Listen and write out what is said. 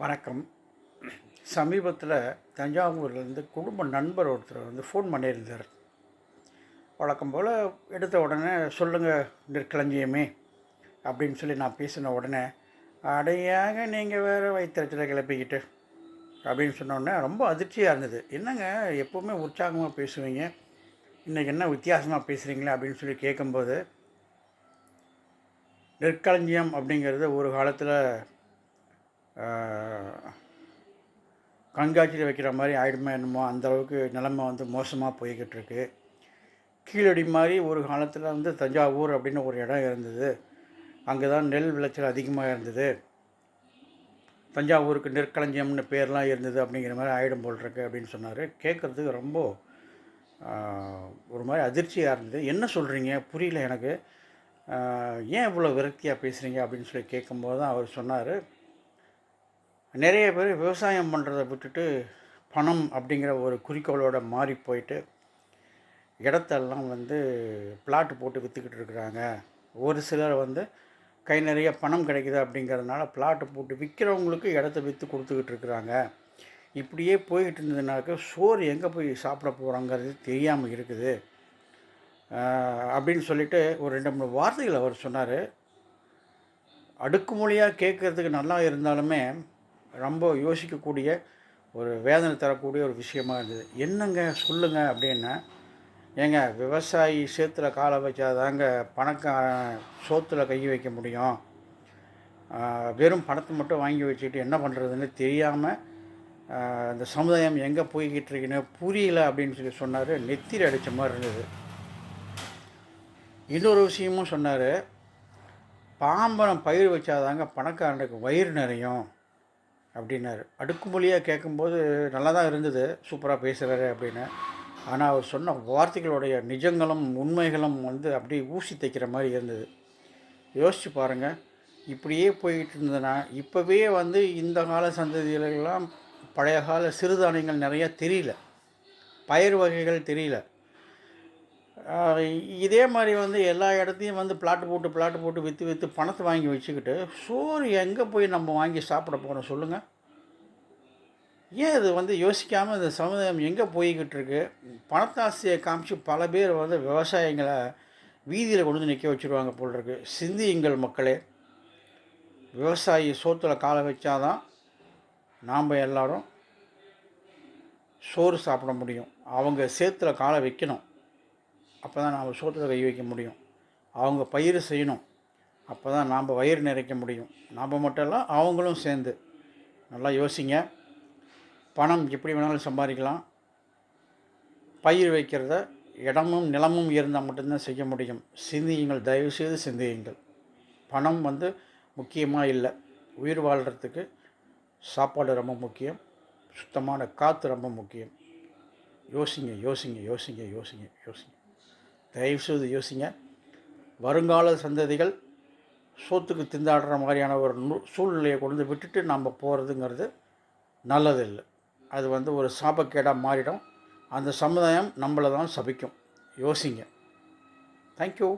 வணக்கம். சமீபத்தில் தஞ்சாவூர்லேருந்து குடும்ப நண்பர் ஒருத்தர் ஃபோன் பண்ணியிருந்தார். வழக்கம் போல் எடுத்த உடனே சொல்லுங்கள் நெற்களஞ்சியமே அப்படின்னு சொல்லி நான் பேசின உடனே, அடையாங்க நீங்கள் வேறு வயிற்றுச்சலை கிளப்பிக்கிட்டு அப்படின்னு சொன்னோடனே ரொம்ப அதிர்ச்சியாக இருந்தது. என்னங்க எப்போவுமே உற்சாகமாக பேசுவீங்க, இன்றைக்கி என்ன வித்தியாசமாக பேசுகிறீங்களே அப்படின்னு சொல்லி கேட்கும்போது, நெற்களஞ்சியம் அப்படிங்கிறது ஒரு காலத்தில் கண்காட்சியில் வைக்கிற மாதிரி ஆயிடுமா என்னமோ, அந்தளவுக்கு நிலைமை மோசமாக போய்கிட்டு இருக்கு. கீழடி மாதிரி ஒரு காலத்தில் தஞ்சாவூர் அப்படின்னு ஒரு இடம் இருந்தது. அங்கே தான் நெல் விளைச்சல் அதிகமாக இருந்தது. தஞ்சாவூருக்கு நெற்களஞ்சியம்னு பேர்லாம் இருந்தது அப்படிங்கிற மாதிரி ஆயிடும் போல் இருக்கு அப்படின்னு சொன்னார். கேட்குறதுக்கு ரொம்ப ஒரு மாதிரி அதிர்ச்சியாக இருந்தது. என்ன சொல்கிறீங்க புரியல எனக்கு, ஏன் இவ்வளோ விரக்தியாக பேசுகிறீங்க அப்படின்னு சொல்லி கேட்கும்போது தான் அவர் சொன்னார், நிறைய பேர் விவசாயம் பண்ணுறதை விட்டுட்டு பணம் அப்படிங்கிற ஒரு குறிக்கோளோடு மாறி போயிட்டு இடத்தெல்லாம் பிளாட்டு போட்டு விற்றுக்கிட்டு இருக்கிறாங்க. ஒரு சிலர் கை நிறைய பணம் கிடைக்குது அப்படிங்கிறதுனால பிளாட்டு போட்டு விற்கிறவங்களுக்கு இடத்த விற்று கொடுத்துக்கிட்டு இருக்கிறாங்க. இப்படியே போய்கிட்டு இருந்ததுனாக்க சோறு எங்கே போய் சாப்பிட போகிறாங்கிறது தெரியாமல் இருக்குது அப்படின்னு சொல்லிட்டு ஒரு 2-3 வார்த்தைகள் அவர் சொன்னார். அடுக்குமொழியாக கேட்குறதுக்கு நல்லா இருந்தாலுமே ரொம்ப யோசிக்கக்கூடிய ஒரு வேதனை தரக்கூடிய ஒரு விஷயமா இருந்தது. என்னங்க சொல்லுங்கள் அப்படின்னா, ஏங்க விவசாயி சேத்துல காலை வச்சாதாங்க பணக்காரன் சோத்தில் கை வைக்க முடியும். வெறும் பணத்தை மட்டும் வாங்கி வச்சுக்கிட்டு என்ன பண்ணுறதுன்னு தெரியாமல் இந்த சமுதாயம் எங்கே போய்கிட்டு இருக்குன்னு புரியல அப்படின்னு சொல்லி சொன்னார். நெத்திரி அடித்த மாதிரி இருந்தது. இன்னொரு விஷயமும் சொன்னார், பாம்பரம் பயிர் வச்சாதாங்க பணக்காரனுக்கு வயிறு நிறையும் அப்படின்னாரு. அடுக்குமொழியாக கேட்கும்போது நல்லா தான் இருந்தது, சூப்பராக பேசுகிறாரு அப்படின்னு. ஆனால் அவர் சொன்ன வார்த்தைகளுடைய நிஜங்களும் உண்மைகளும் அப்படியே ஊசி தைக்கிற மாதிரி இருந்தது. யோசித்து பாருங்கள், இப்படியே போய்கிட்டு இருந்ததுன்னா இப்போவே இந்த கால சந்ததிகளெல்லாம் பழைய கால சிறுதானியங்கள் நிறையா தெரியல, பயிர் வகைகள் தெரியல. இதே மாதிரி எல்லா இடத்தையும் பிளாட்டு போட்டு விற்று பணத்தை வாங்கி வச்சுக்கிட்டு சோறு எங்கே போய் நம்ம வாங்கி சாப்பிட போகிறோம் சொல்லுங்கள்? ஏன் இது யோசிக்காமல் இந்த சமுதாயம் எங்கே போய்கிட்டு இருக்கு? பணத்தாசையை காமிச்சு பல பேர் விவசாயிகளை வீதியில் கொண்டு நிற்க வச்சுருவாங்க போல் இருக்கு. சிந்தியுங்கள் மக்களே, விவசாயி சோத்தில் காலை வச்சாதான் நாம் எல்லாரும் சோறு சாப்பிட முடியும். அவங்க சேத்துல காலை வைக்கணும், அப்போ தான் நாம் சோத்தில் கை வைக்க முடியும். அவங்க பயிர் செய்யணும், அப்போ தான் நாம் வயிறு நிறைக்க முடியும். நாம் மட்டும் இல்லை, அவங்களும் சேர்ந்து. நல்லா யோசிங்க. பணம் எப்படி வேணாலும் சம்பாதிக்கலாம். பயிர் வைக்கிறத இடமும் நிலமும் இருந்தால் மட்டும்தான் செய்ய முடியும். சிந்தியுங்கள், தயவுசெய்து சிந்தியுங்கள். பணம் முக்கியமாக இல்லை. உயிர் வாழ்கிறதுக்கு சாப்பாடு ரொம்ப முக்கியம், சுத்தமான காற்று ரொம்ப முக்கியம். யோசிங்க யோசிங்க யோசிங்க யோசிங்க யோசிங்க, தயவுசெய்து யோசிங்க. வருங்கால சந்ததிகள் சோத்துக்கு திண்டாடுற மாதிரியான ஒரு சூழ்நிலையை கொண்டு விட்டுட்டு நம்ம போகிறதுங்கிறது நல்லதில்லை. அது ஒரு சாபக்கேடாக மாறிடும். அந்த சமுதாயம் நம்மளை தான் சபிக்கும். யோசிங்க. தேங்க்யூ.